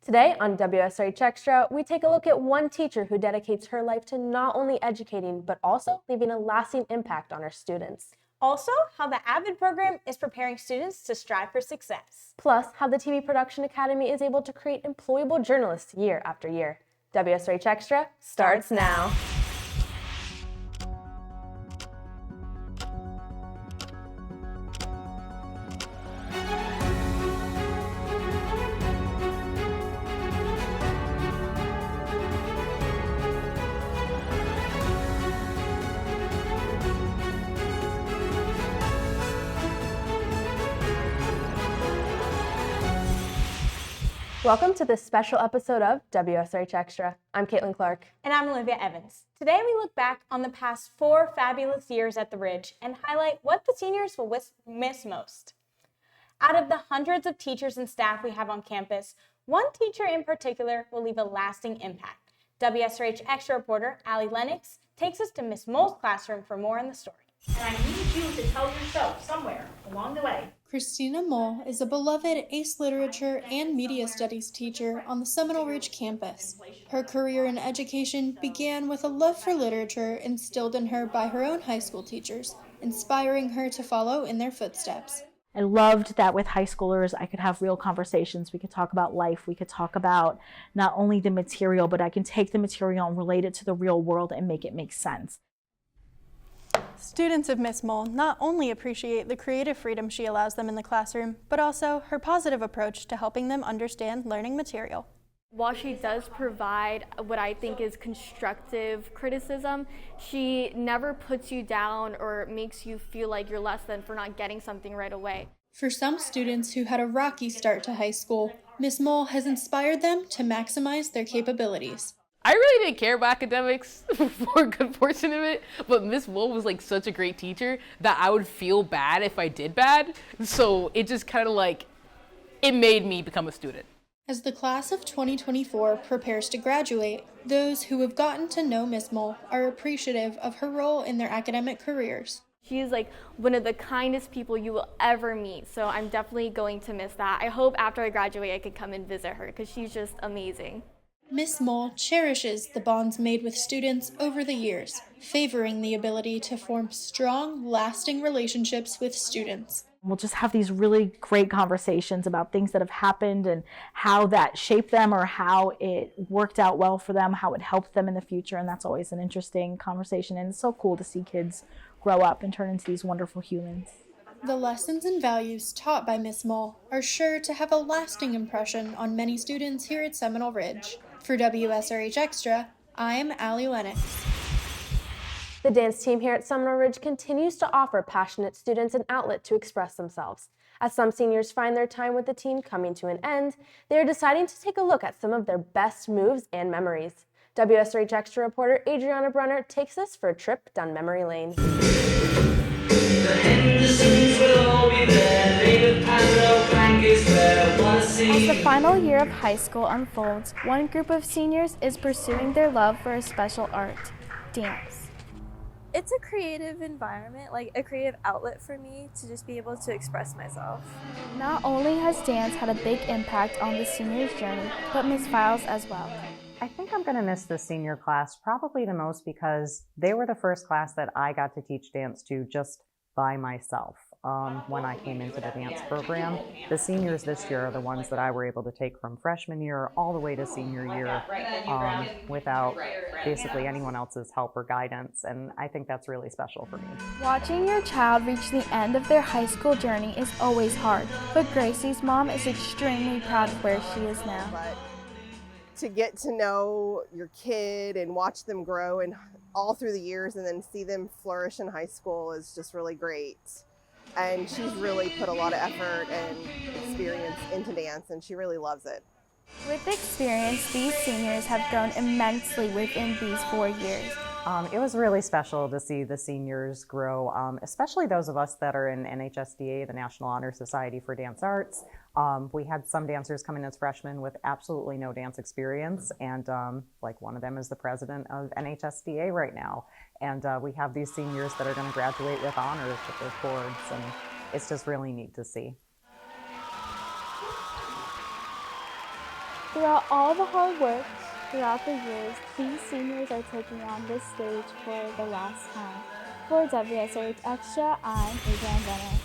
Today on WSRH Extra, we take a look at one teacher who dedicates her life to not only educating, but also leaving a lasting impact on her students. Also, how the AVID program is preparing students to strive for success. Plus, how the TV Production Academy is able to create employable journalists year after year. WSRH Extra starts now. Welcome to this special episode of WSRH Extra. I'm Caitlin Clark. And I'm Olivia Evans. Today we look back on the past 4 fabulous years at the Ridge and highlight what the seniors will miss most. Out of the hundreds of teachers and staff we have on campus, one teacher in particular will leave a lasting impact. WSRH Extra reporter Allie Lennox takes us to Miss Mole's classroom for more on the story. And I need you to tell yourself somewhere along the way. Christina Mole is a beloved ACE Literature and Media Studies teacher on the Seminole Ridge campus. Her career in education began with a love for literature instilled in her by her own high school teachers, inspiring her to follow in their footsteps. I loved that with high schoolers, I could have real conversations. We could talk about life. We could talk about not only the material, but I can take the material and relate it to the real world and make it make sense. Students of Miss Mole not only appreciate the creative freedom she allows them in the classroom, but also her positive approach to helping them understand learning material. While she does provide what I think is constructive criticism, she never puts you down or makes you feel like you're less than for not getting something right away. For some students who had a rocky start to high school, Miss Mole has inspired them to maximize their capabilities. I really didn't care about academics for a good portion of it, but Miss Mole was like such a great teacher that I would feel bad if I did bad. So it just kind of it made me become a student. As the class of 2024 prepares to graduate, those who have gotten to know Miss Mole are appreciative of her role in their academic careers. She is one of the kindest people you will ever meet, so I'm definitely going to miss that. I hope after I graduate I could come and visit her because she's just amazing. Miss Mole cherishes the bonds made with students over the years, favoring the ability to form strong, lasting relationships with students. We'll just have these really great conversations about things that have happened and how that shaped them or how it worked out well for them, how it helped them in the future, and that's always an interesting conversation, and it's so cool to see kids grow up and turn into these wonderful humans. The lessons and values taught by Miss Mole are sure to have a lasting impression on many students here at Seminole Ridge. For WSRH Extra, I'm Allie Lennox. The dance team here at Seminole Ridge continues to offer passionate students an outlet to express themselves. As some seniors find their time with the team coming to an end, they are deciding to take a look at some of their best moves and memories. WSRH Extra reporter Adriana Brunner takes us for a trip down memory lane. As the final year of high school unfolds, one group of seniors is pursuing their love for a special art, dance. It's a creative environment, a creative outlet for me to just be able to express myself. Not only has dance had a big impact on the seniors' journey, but Ms. Files as well. I think I'm going to miss the senior class probably the most because they were the first class that I got to teach dance to just by myself when I came into the dance program. The seniors this year are the ones that I were able to take from freshman year all the way to senior year without basically anyone else's help or guidance, and I think that's really special for me. Watching your child reach the end of their high school journey is always hard, but Gracie's mom is extremely proud of where she is now. To get to know your kid and watch them grow and all through the years and then see them flourish in high school is just really great. And she's really put a lot of effort and experience into dance, and she really loves it. With experience, these seniors have grown immensely within these 4 years. It was really special to see the seniors grow, especially those of us that are in NHSDA, the National Honor Society for Dance Arts. We had some dancers come in as freshmen with absolutely no dance experience, and one of them is the president of NHSDA right now. And we have these seniors that are going to graduate with honors with their cords, and it's just really neat to see. Throughout all the hard work throughout the years, these seniors are taking on this stage for the last time. For WSRH Extra, I'm Adrienne Benner.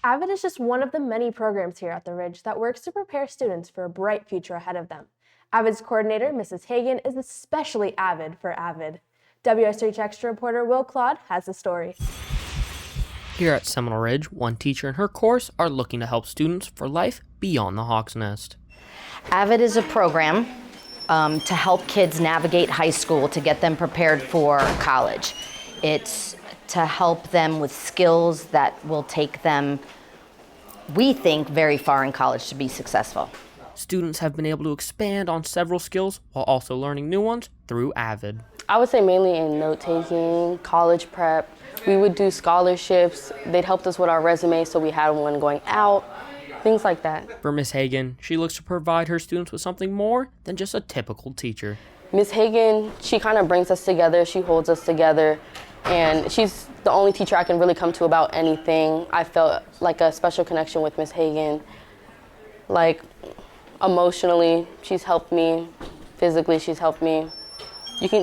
AVID is just one of the many programs here at the Ridge that works to prepare students for a bright future ahead of them. AVID's coordinator, Mrs. Hagan, is especially avid for AVID. WSRH Extra reporter Will Claude has the story. Here at Seminole Ridge, one teacher and her course are looking to help students for life beyond the Hawk's Nest. AVID is a program to help kids navigate high school to get them prepared for college. It's to help them with skills that will take them, we think, very far in college to be successful. Students have been able to expand on several skills while also learning new ones through AVID. I would say mainly in note-taking, college prep. We would do scholarships. They'd helped us with our resume so we had one going out, things like that. For Miss Hagan, she looks to provide her students with something more than just a typical teacher. Miss Hagan, she kind of brings us together, she holds us together, and she's the only teacher I can really come to about anything. I felt like a special connection with Miss Hagan. Like, emotionally, she's helped me. Physically, she's helped me.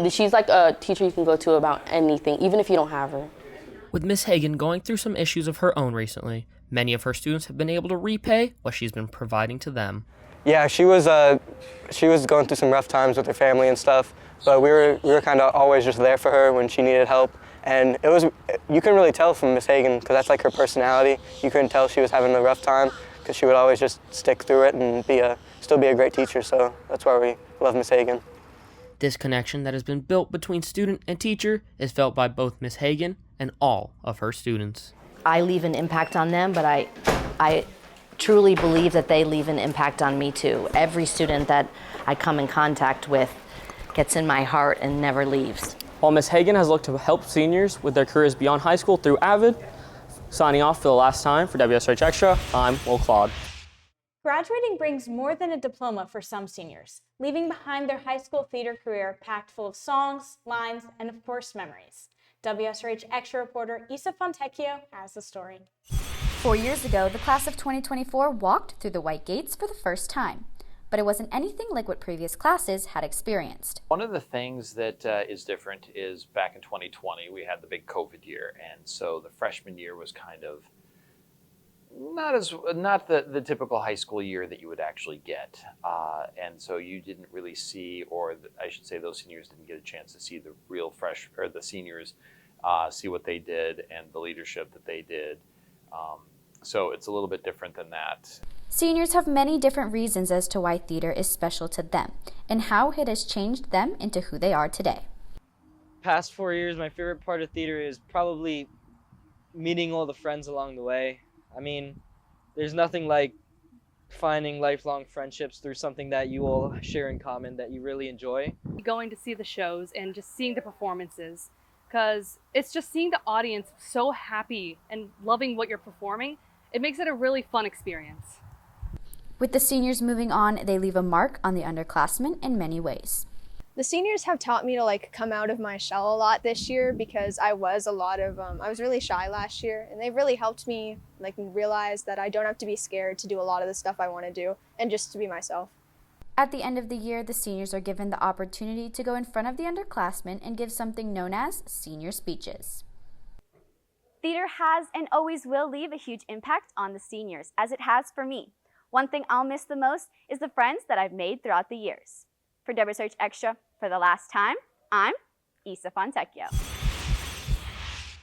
She's like a teacher you can go to about anything, even if you don't have her. With Miss Hagan going through some issues of her own recently, many of her students have been able to repay what she's been providing to them. Yeah, she was going through some rough times with her family and stuff, but we were kind of always just there for her when she needed help. And you can really tell from Miss Hagan, because that's like her personality. You couldn't tell she was having a rough time, because she would always just stick through it and still be a great teacher. So that's why we love Miss Hagan. This connection that has been built between student and teacher is felt by both Miss Hagan and all of her students. I leave an impact on them, but I truly believe that they leave an impact on me too. Every student that I come in contact with gets in my heart and never leaves. While Ms. Hagan has looked to help seniors with their careers beyond high school through AVID, signing off for the last time for WSRH Extra, I'm Will Claude. Graduating brings more than a diploma for some seniors, leaving behind their high school theater career packed full of songs, lines, and of course, memories. WSRH Extra reporter Isa Fontecchio has the story. 4 years ago, the class of 2024 walked through the white gates for the first time, but it wasn't anything like what previous classes had experienced. One of the things that is different is back in 2020, we had the big COVID year, and so the freshman year was kind of not the typical high school year that you would actually get, and so you didn't really see, or I should say, those seniors didn't get a chance to see the real the seniors see what they did and the leadership that they did. So it's a little bit different than that. Seniors have many different reasons as to why theater is special to them and how it has changed them into who they are today. Past 4 years, my favorite part of theater is probably meeting all the friends along the way. I mean, there's nothing like finding lifelong friendships through something that you all share in common that you really enjoy. Going to see the shows and just seeing the performances, because it's just seeing the audience so happy and loving what you're performing. It makes it a really fun experience. With the seniors moving on, they leave a mark on the underclassmen in many ways. The seniors have taught me to come out of my shell a lot this year, because I was really shy last year, and they've really helped me realize that I don't have to be scared to do a lot of the stuff I want to do and just to be myself. At the end of the year, the seniors are given the opportunity to go in front of the underclassmen and give something known as senior speeches. Theater has and always will leave a huge impact on the seniors, as it has for me. One thing I'll miss the most is the friends that I've made throughout the years. For WSRH Extra, for the last time, I'm Isa Fontecchio.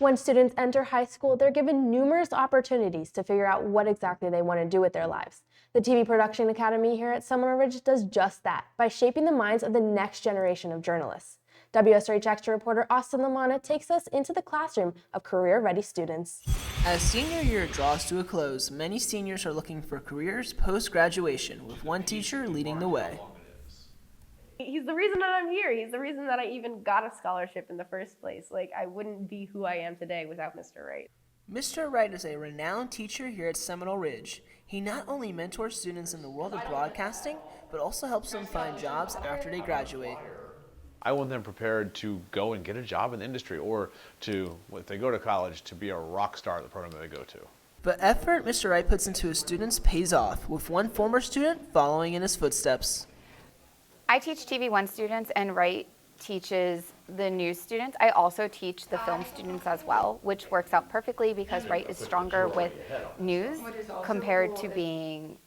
When students enter high school, they're given numerous opportunities to figure out what exactly they want to do with their lives. The TV Production Academy here at Seminole Ridge does just that by shaping the minds of the next generation of journalists. WSRH Extra reporter Austin Lamana takes us into the classroom of career-ready students. As senior year draws to a close, many seniors are looking for careers post-graduation, with one teacher leading the way. He's the reason that I'm here. He's the reason that I even got a scholarship in the first place. I wouldn't be who I am today without Mr. Wright. Mr. Wright is a renowned teacher here at Seminole Ridge. He not only mentors students in the world of broadcasting, but also helps them find jobs after they graduate. I want them prepared to go and get a job in the industry, or to, if they go to college, to be a rock star at the program that they go to. But effort Mr. Wright puts into his students pays off, with one former student following in his footsteps. I teach TV1 students and Wright teaches the news students. I also teach the film students as well, which works out perfectly because Wright is stronger with news compared to being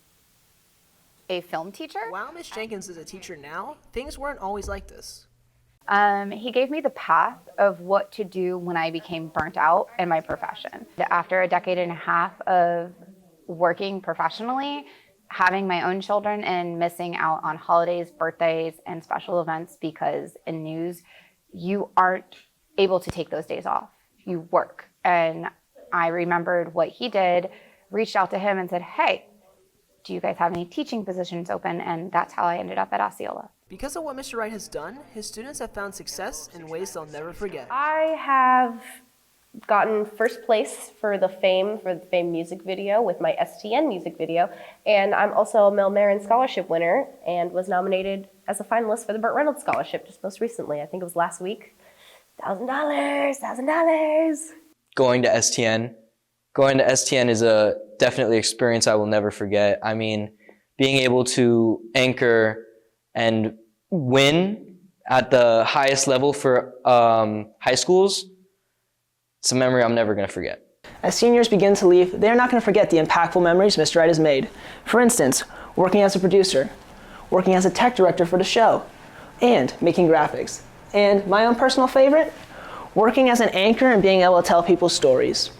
a film teacher. While Miss Jenkins is a teacher now, things weren't always like this. He gave me the path of what to do when I became burnt out in my profession. After a decade and a half of working professionally, having my own children and missing out on holidays, birthdays, and special events because in news, you aren't able to take those days off. You work. And I remembered what he did, reached out to him and said, hey, do you guys have any teaching positions open? And that's how I ended up at Osceola. Because of what Mr. Wright has done, his students have found success in ways they'll never forget. I have gotten first place for the Fame music video with my STN music video, and I'm also a Mel Marin Scholarship winner and was nominated as a finalist for the Burt Reynolds Scholarship just most recently. I think it was last week. $1,000. Going to STN is a definitely experience I will never forget. I mean, being able to anchor and win at the highest level for high schools, it's a memory I'm never going to forget. As seniors begin to leave, they're not going to forget the impactful memories Mr. Wright has made. For instance, working as a producer, working as a tech director for the show, and making graphics. And my own personal favorite, working as an anchor and being able to tell people stories.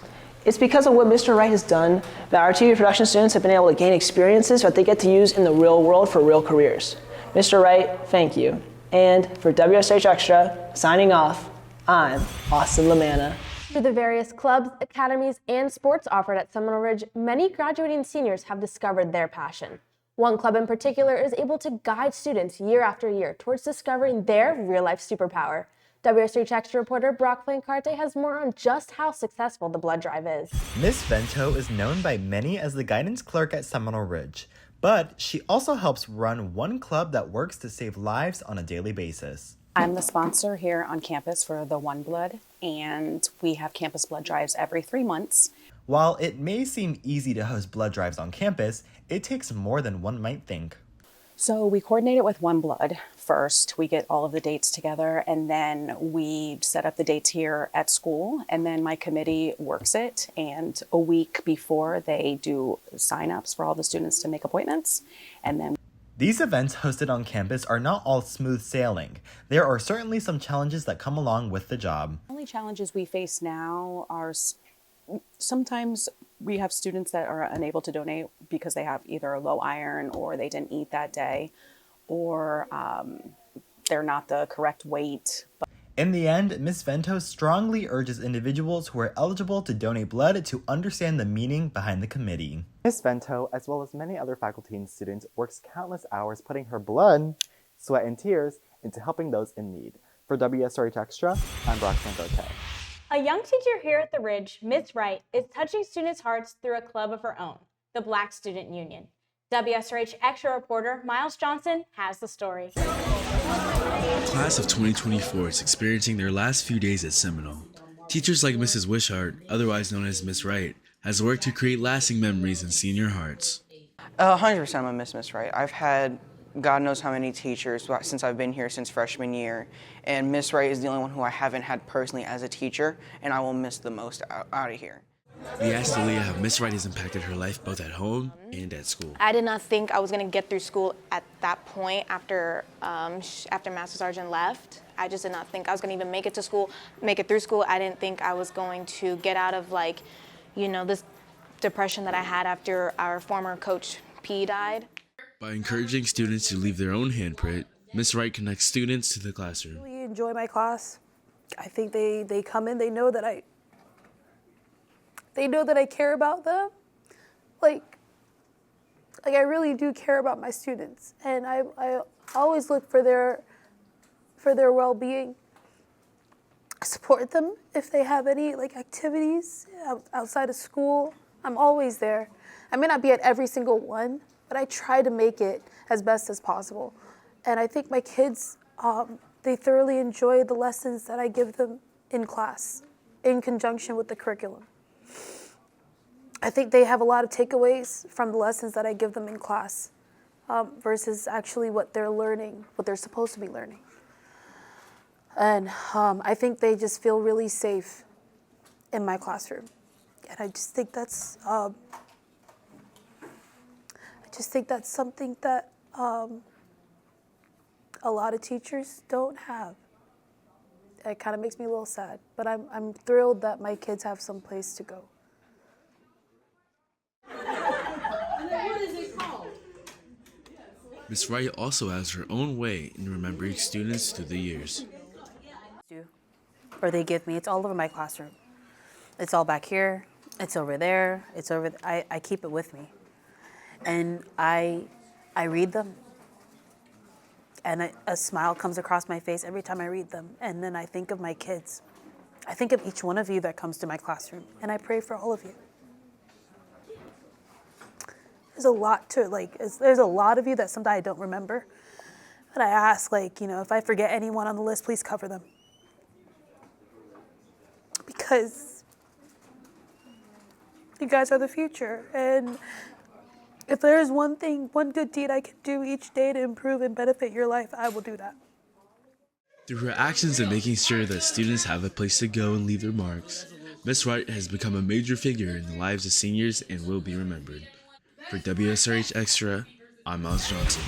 It's because of what Mr. Wright has done that our TV production students have been able to gain experiences that they get to use in the real world for real careers. Mr. Wright, thank you. And for WSRH Extra, signing off, I'm Austin Lamanna. Through the various clubs, academies, and sports offered at Seminole Ridge, many graduating seniors have discovered their passion. One club in particular is able to guide students year after year towards discovering their real-life superpower. WSRH Extra reporter Brock Flancarte has more on just how successful the blood drive is. Miss Vento is known by many as the guidance clerk at Seminole Ridge, but she also helps run one club that works to save lives on a daily basis. I'm the sponsor here on campus for the One Blood, and we have campus blood drives every 3 months. While it may seem easy to host blood drives on campus, it takes more than one might think. So we coordinate it with One Blood first. We get all of the dates together, and then we set up the dates here at school, and then my committee works it, and a week before they do sign-ups for all the students to make appointments, and then These events hosted on campus are not all smooth sailing. There are certainly some challenges that come along with the job. The only challenges we face now are sometimes we have students that are unable to donate because they have either low iron or they didn't eat that day, or they're not the correct weight. In the end, Ms. Vento strongly urges individuals who are eligible to donate blood to understand the meaning behind the committee. Ms. Vento, as well as many other faculty and students, works countless hours putting her blood, sweat, and tears into helping those in need. For WSRH Extra, I'm Brock Flancarte. A young teacher here at the Ridge, Ms. Wright, is touching students' hearts through a club of her own, the Black Student Union. WSRH Extra reporter Miles Johnson has the story. The class of 2024 is experiencing their last few days at Seminole. Teachers like Mrs. Wishart, otherwise known as Miss Wright, has worked to create lasting memories in senior hearts. 100% I'm gonna miss Miss Wright. I've had God knows how many teachers since I've been here since freshman year, and Miss Wright is the only one who I haven't had personally as a teacher, and I will miss the most out of here. We asked Aaliyah how Miss Wright has impacted her life both at home and at school. I did not think I was going to get through school at that point after Master Sergeant left. I just did not think I was going to even make it through school. I didn't think I was going to get out of this depression that I had after our former coach P died. By encouraging students to leave their own handprint, Miss Wright connects students to the classroom. I really enjoy my class. I think they come in, they know that I care about them. Like I really do care about my students, and I always look for their well-being. I support them if they have any activities outside of school. I'm always there. I may not be at every single one, but I try to make it as best as possible. And I think my kids, they thoroughly enjoy the lessons that I give them in class, in conjunction with the curriculum. I think they have a lot of takeaways from the lessons that I give them in class. versus actually what they're learning, what they're supposed to be learning. And I think they just feel really safe in my classroom. And I just think that's something that a lot of teachers don't have. It kind of makes me a little sad, but I'm thrilled that my kids have some place to go. Miss Wright also has her own way in remembering students through the years. Or they give me, it's all over my classroom. It's all back here, it's over there, it's over, I keep it with me. And I read them. And a smile comes across my face every time I read them. And then I think of my kids. I think of each one of you that comes to my classroom. And I pray for all of you. There's a lot to, there's a lot of you that sometimes I don't remember. And I ask, if I forget anyone on the list, please cover them. Because you guys are the future. And if there's one good deed I can do each day to improve and benefit your life, I will do that. Through her actions in making sure that students have a place to go and leave their marks, Miss Wright has become a major figure in the lives of seniors and will be remembered. For WSRH Extra, I'm Miles Johnson.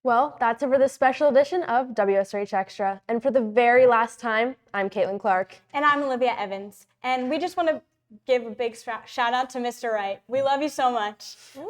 Well, that's it for this special edition of WSRH Extra. And for the very last time, I'm Caitlin Clark. And I'm Olivia Evans. And we just want to give a big shout out to Mr. Wright. We love you so much. Woo!